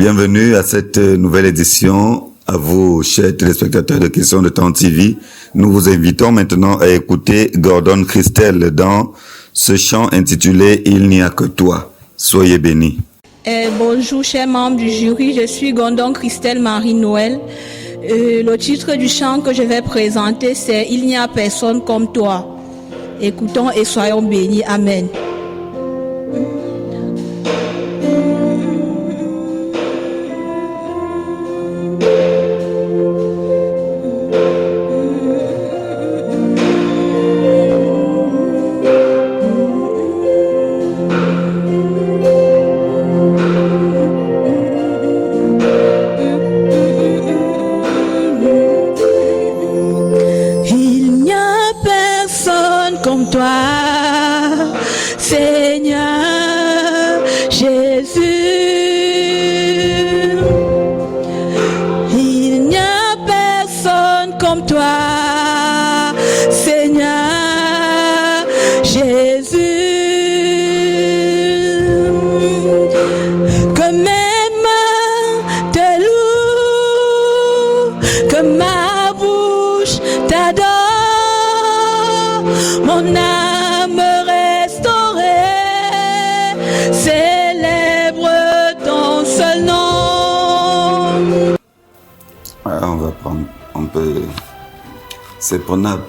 Bienvenue à cette nouvelle édition. À vous, chers téléspectateurs de Questions de Temps TV. Nous vous invitons maintenant à écouter Gordon Christel dans ce chant intitulé « Il n'y a que toi ». Soyez bénis. Bonjour, chers membres du jury. Je suis Gordon Christel Marie-Noël. Le titre du chant que je vais présenter, c'est « Il n'y a personne comme toi ». Écoutons et soyons bénis. Amen. Comme toi, Seigneur Jésus, il n'y a personne comme toi, Seigneur Jésus, que mes mains te louent, que ma bouche t'adore. Mon âme restaurée célèbre ton seul nom. On va prendre, on peut, c'est prenable,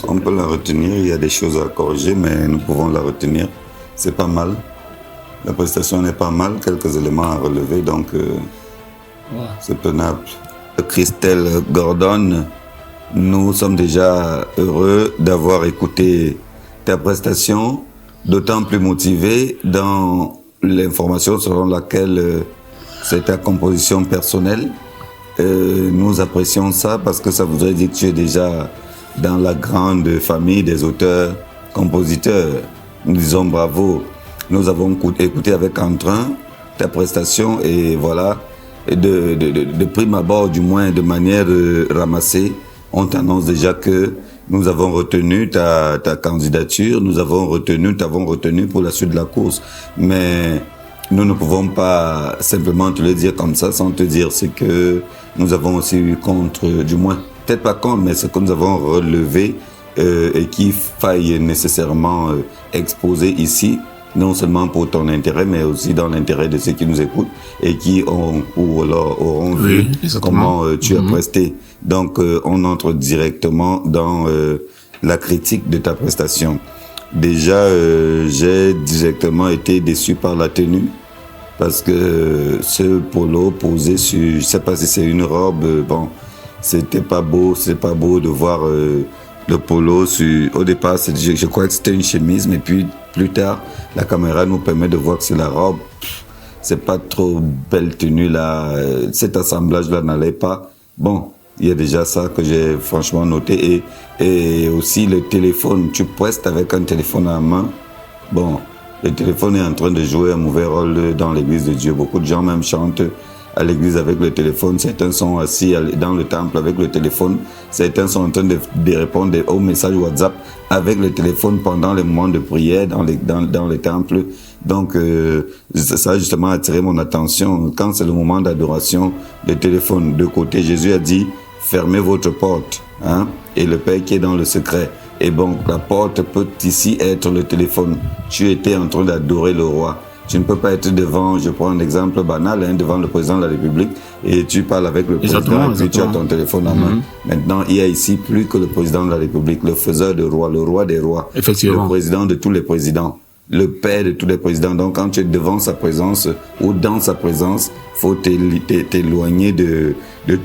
on peut la retenir, il y a des choses à corriger, mais nous pouvons la retenir, c'est pas mal. La prestation n'est pas mal, quelques éléments à relever, donc c'est prenable. Christel Gordon, nous sommes déjà heureux d'avoir écouté ta prestation, d'autant plus motivés dans l'information selon laquelle c'est ta composition personnelle. Nous apprécions ça parce que ça voudrait dire que tu es déjà dans la grande famille des auteurs-compositeurs. Nous disons bravo. Nous avons écouté avec entrain ta prestation et voilà, de prime abord du moins de manière ramassée, on t'annonce déjà que nous avons retenu ta candidature, t'avons retenu pour la suite de la course. Mais nous ne pouvons pas simplement te le dire comme ça sans te dire ce que nous avons aussi eu contre, du moins, peut-être pas contre, mais ce que nous avons relevé et qu'il faille nécessairement exposer ici, non seulement pour ton intérêt, mais aussi dans l'intérêt de ceux qui nous écoutent et qui auront vu comment tu as presté. Donc, on entre directement dans la critique de ta prestation. Déjà, j'ai directement été déçu par la tenue parce que ce polo posé sur, je sais pas si c'est une robe, bon, c'est pas beau de voir le polo sur, au départ, je crois que c'était une chemise, mais puis plus tard, la caméra nous permet de voir que c'est la robe. C'est pas trop belle tenue là, cet assemblage-là n'allait pas. Bon, il y a déjà ça que j'ai franchement noté et aussi le téléphone, tu prestes avec un téléphone à la main. Bon, le téléphone est en train de jouer un mauvais rôle dans l'église de Dieu. Beaucoup de gens même chantent à l'église avec le téléphone. Certains sont assis dans le temple avec le téléphone. Certains sont en train de répondre aux messages WhatsApp avec le téléphone pendant les moments de prière dans les temples. Donc, ça a justement attiré mon attention. Quand c'est le moment d'adoration, le téléphone de côté, Jésus a dit, fermez votre porte, hein, et le Père qui est dans le secret. Et bon, la porte peut ici être le téléphone. Tu étais en train d'adorer le roi. Tu ne peux pas être devant, je prends un exemple banal, hein, devant le président de la République et tu parles avec le président et puis tu as ton téléphone en main. Maintenant, il y a ici plus que le président de la République, le faiseur de roi, le roi des rois, le président de tous les présidents, le père de tous les présidents. Donc, quand tu es devant sa présence ou dans sa présence, faut t'éloigner de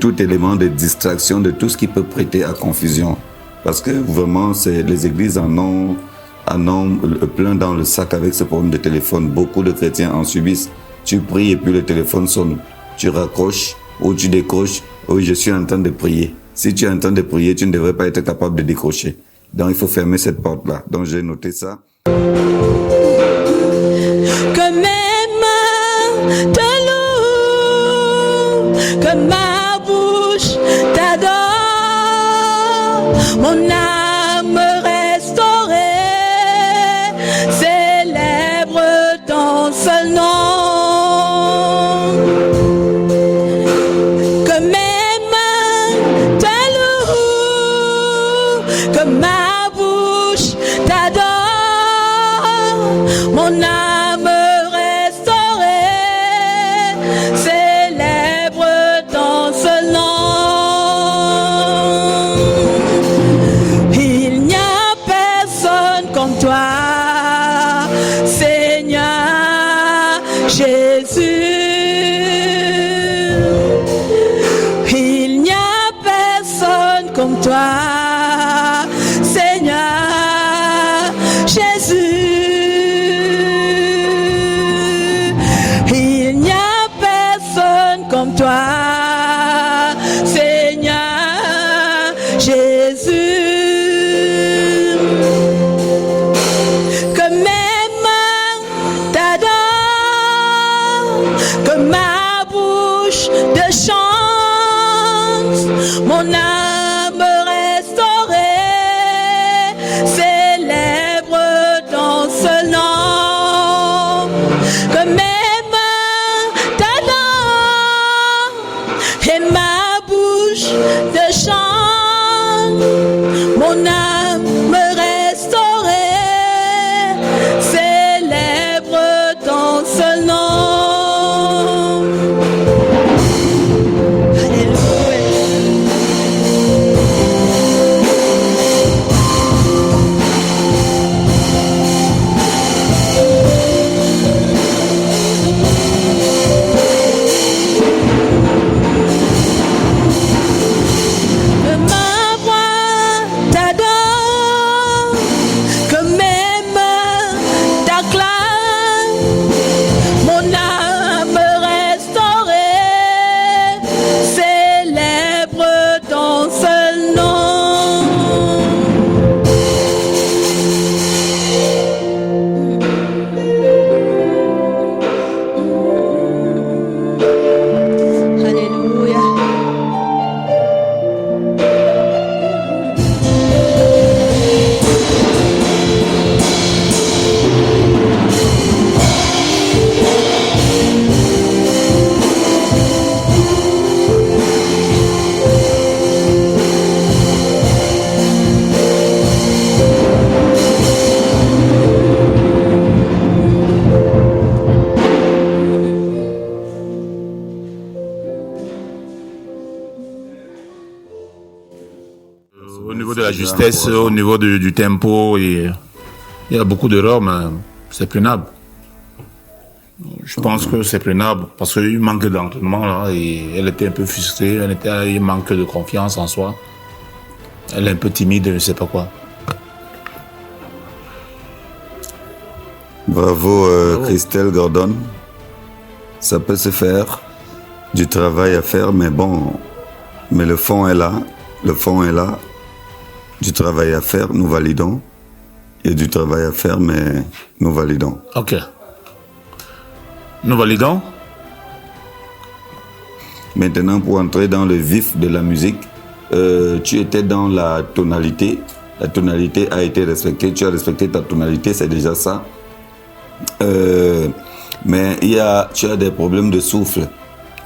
tout élément de distraction, de tout ce qui peut prêter à confusion. Parce que vraiment, les églises en ont plein dans le sac avec ce problème de téléphone. Beaucoup de chrétiens en subissent. Tu pries et puis le téléphone sonne. Tu raccroches ou tu décroches. Oui, je suis en train de prier. Si tu es en train de prier, tu ne devrais pas être capable de décrocher. Donc, il faut fermer cette porte-là. Donc, j'ai noté ça. Que mes mains te louent, que ma bouche t'adore, mon âme restaurée célèbre ton seul nom. mon âme restaurée, célèbre ton seul nom. Il n'y a personne comme toi, Seigneur Jésus. Il n'y a personne comme toi, Seigneur Jésus. Il n'y a personne comme toi, Seigneur Jésus. Que mes mains t'adorent, que ma bouche te chante, mon âme restaurée, célèbre ton seul nom. Que mes mains t'adorent et ma bouche te chante, mon âme restaurée, célèbre ton seul nom. Alléluia. Que ma voix t'adore, que mes mains t'acclament, mon âme restaurée, célèbre ton seul nom. Alléluia. Au niveau de la justesse, au niveau du tempo, il y a beaucoup d'erreurs, mais c'est prenable. Je pense que c'est prenable parce qu'il manque d'entraînement là et elle était un peu frustrée, il manque de confiance en soi. Elle est un peu timide, je ne sais pas quoi. Bravo, Christelle Gordon. Ça peut se faire. Du travail à faire, mais bon, mais le fond est là. Le fond est là. Du travail à faire, nous validons. Il y a du travail à faire, mais nous validons. Ok. Nous validons. Maintenant, pour entrer dans le vif de la musique, tu étais dans la tonalité. La tonalité a été respectée. Tu as respecté ta tonalité, c'est déjà ça. Mais tu as des problèmes de souffle.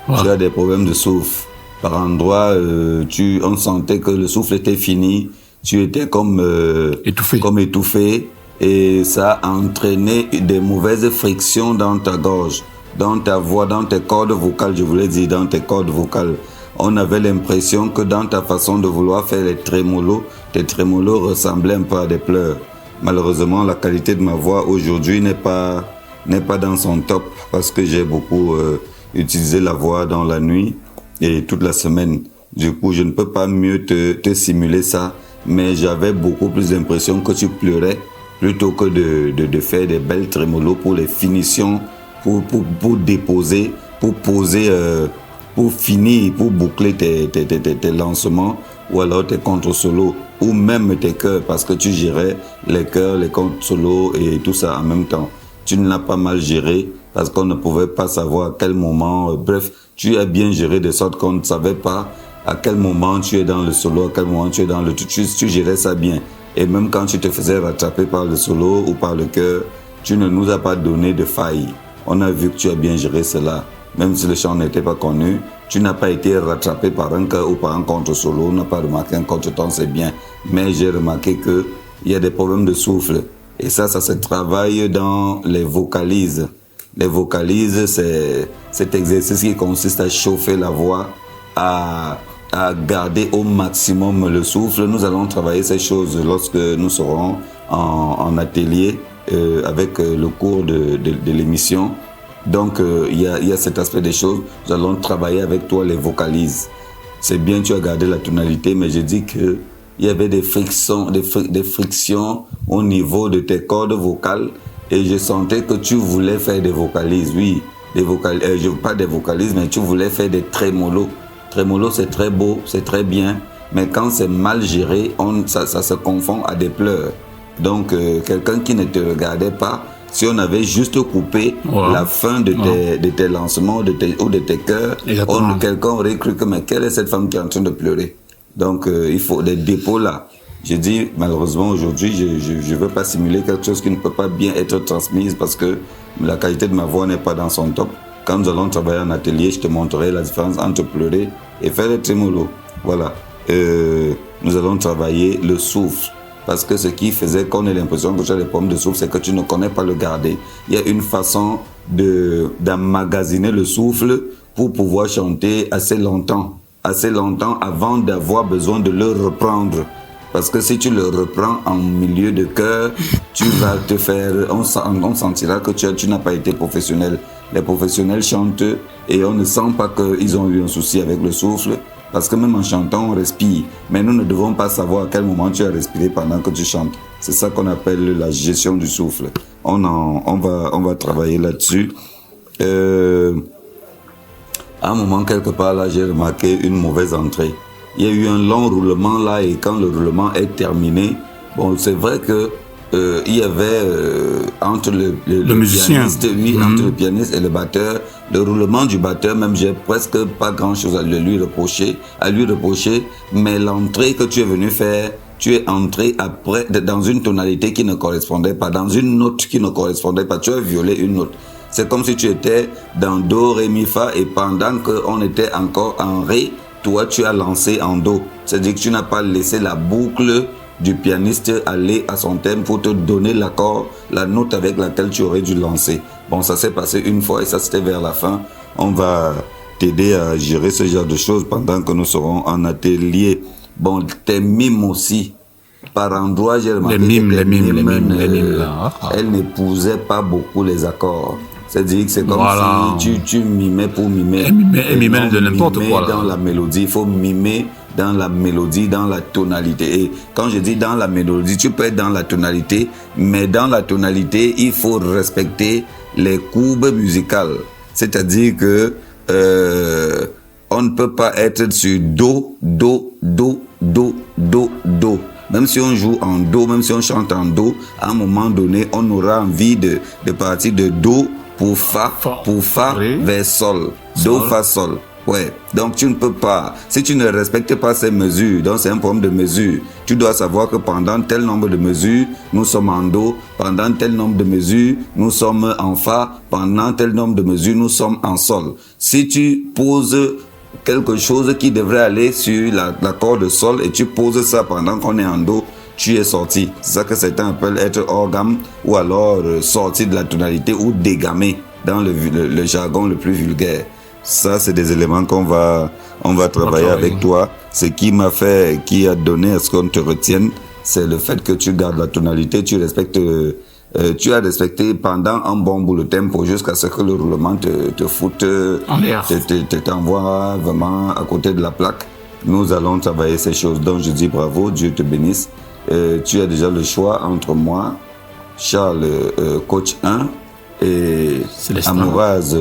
Ouais. Tu as des problèmes de souffle. Par endroits, on sentait que le souffle était fini. Tu étais comme étouffé. Et ça a entraîné des mauvaises frictions dans ta gorge, dans ta voix, dans tes cordes vocales, je voulais dire, dans tes cordes vocales. On avait l'impression que dans ta façon de vouloir faire les trémolos, tes trémolos ressemblaient un peu à des pleurs. Malheureusement, la qualité de ma voix aujourd'hui n'est pas dans son top parce que j'ai beaucoup utilisé la voix dans la nuit et toute la semaine. Du coup, je ne peux pas mieux te simuler ça, mais j'avais beaucoup plus l'impression que tu pleurais plutôt que de faire des belles trémolos pour les finitions, pour déposer, pour poser, pour finir, pour boucler tes lancements ou alors tes contre-solos ou même tes chœurs parce que tu gérais les chœurs, les contre-solos et tout ça en même temps. Tu ne l'as pas mal géré parce qu'on ne pouvait pas savoir à quel moment, bref, tu as bien géré de sorte qu'on ne savait pas à quel moment tu es dans le solo, à quel moment tu es dans le... Tu gérais ça bien. Et même quand tu te faisais rattraper par le solo ou par le chœur, tu ne nous as pas donné de faille. On a vu que tu as bien géré cela. Même si le chant n'était pas connu, tu n'as pas été rattrapé par un chœur ou par un contre-solo. On n'a pas remarqué un contre-temps, c'est bien. Mais j'ai remarqué qu'il y a des problèmes de souffle. Et ça se travaille dans les vocalises. Les vocalises, c'est cet exercice qui consiste à chauffer la voix, à garder au maximum le souffle. Nous allons travailler ces choses lorsque nous serons en atelier avec le cours de l'émission. Donc, il y a cet aspect des choses. Nous allons travailler avec toi les vocalises. C'est bien, tu as gardé la tonalité, mais j'ai dit qu'il y avait des frictions au niveau de tes cordes vocales et je sentais que tu voulais faire des vocalises. Oui, pas des vocalises, mais tu voulais faire des trémolos. Trémolo, c'est très beau, c'est très bien, mais quand c'est mal géré, ça se confond à des pleurs. Donc, quelqu'un qui ne te regardait pas, si on avait juste coupé la fin de tes lancements ou de tes chœurs, quelqu'un aurait cru que mais quelle est cette femme qui est en train de pleurer? Donc il faut des dépôts là. J'ai dit malheureusement aujourd'hui je veux pas simuler quelque chose qui ne peut pas bien être transmise parce que la qualité de ma voix n'est pas dans son top. Quand nous allons travailler en atelier, je te montrerai la différence entre pleurer et faire des trémolos. Voilà. Nous allons travailler le souffle. Parce que ce qui faisait qu'on ait l'impression que tu as des problèmes de souffle, c'est que tu ne connais pas le garder. Il y a une façon d'emmagasiner le souffle pour pouvoir chanter assez longtemps avant d'avoir besoin de le reprendre. Parce que si tu le reprends en milieu de chœur, tu vas te faire, on sentira que tu n'as pas été professionnel. Les professionnels chantent et on ne sent pas qu'ils ont eu un souci avec le souffle. Parce que même en chantant, on respire. Mais nous ne devons pas savoir à quel moment tu as respiré pendant que tu chantes. C'est ça qu'on appelle la gestion du souffle. On va travailler là-dessus. À un moment, quelque part, là, j'ai remarqué une mauvaise entrée. Il y a eu un long roulement là et quand le roulement est terminé, bon, c'est vrai que il y avait entre le musicien, pianiste, entre le pianiste et le batteur, le roulement du batteur, même j'ai presque pas grand chose à lui reprocher, mais l'entrée que tu es venu faire, tu es entré après dans une tonalité qui ne correspondait pas, dans une note qui ne correspondait pas, tu as violé une note. C'est comme si tu étais dans Do, Ré, Mi, Fa et pendant qu'on était encore en Ré, toi tu as lancé en Do. C'est-à-dire que tu n'as pas laissé la boucle du pianiste aller à son thème pour te donner l'accord, la note avec laquelle tu aurais dû lancer. Bon, ça s'est passé une fois et ça c'était vers la fin. On va t'aider à gérer ce genre de choses pendant que nous serons en atelier. Bon, tes mimes aussi. Par endroits, j'ai remarqué les mimes là. Elles n'épousaient pas beaucoup les accords. C'est-à-dire que c'est comme si tu mimais pour mimer. Elle mimait de n'importe quoi. Dans la mélodie, il faut mimer dans la mélodie, dans la tonalité. Et quand je dis dans la mélodie, tu peux être dans la tonalité, mais dans la tonalité, il faut respecter les courbes musicales. C'est-à-dire que on ne peut pas être sur Do, Do, Do, Do, Do, Do. Même si on joue en Do, même si on chante en Do, à un moment donné, on aura envie de partir de Do pour Fa vers Sol. Do, Fa, Sol. Ouais, donc tu ne peux pas, si tu ne respectes pas ces mesures, donc c'est un problème de mesure. Tu dois savoir que pendant tel nombre de mesures, nous sommes en Do, pendant tel nombre de mesures, nous sommes en Fa, pendant tel nombre de mesures, nous sommes en Sol. Si tu poses quelque chose qui devrait aller sur l'accord de Sol et tu poses ça pendant qu'on est en Do, tu es sorti. C'est ça que certains appellent être hors gamme ou alors sorti de la tonalité ou dégamé dans le jargon le plus vulgaire. Ça, c'est des éléments on va travailler avec toi. Ce qui a donné à ce qu'on te retienne, c'est le fait que tu gardes la tonalité, tu as respecté pendant un bon bout de tempo jusqu'à ce que le roulement te foute, t'envoie vraiment à côté de la plaque. Nous allons travailler ces choses. Donc, je dis bravo, Dieu te bénisse. Tu as déjà le choix entre moi, Charles, coach 1, et Célestin. Ambroise,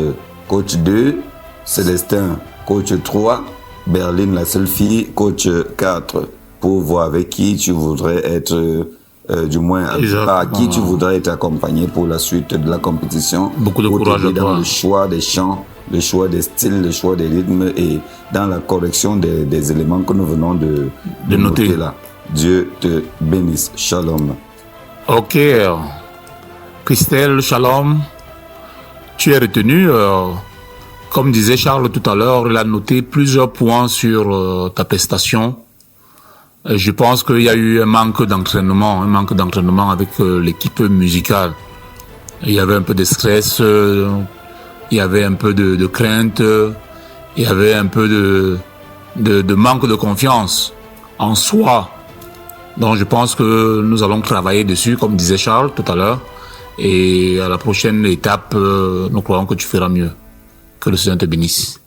coach 2, Célestin, coach 3, Berline, la seule fille, coach 4, pour voir avec qui tu voudrais être, du moins par qui tu voudrais être accompagné pour la suite de la compétition. Beaucoup de courage à toi. Dans le choix des chants, le choix des styles, le choix des rythmes et dans la correction des éléments que nous venons de noter là. Dieu te bénisse. Shalom. Ok. Christelle, shalom. Tu es retenu. Comme disait Charles tout à l'heure, il a noté plusieurs points sur ta prestation. Je pense qu'il y a eu un manque d'entraînement avec l'équipe musicale. Il y avait un peu de stress, il y avait un peu de crainte, il y avait un peu de manque de confiance en soi. Donc je pense que nous allons travailler dessus, comme disait Charles tout à l'heure. Et à la prochaine étape, nous croyons que tu feras mieux. Que le Seigneur te bénisse.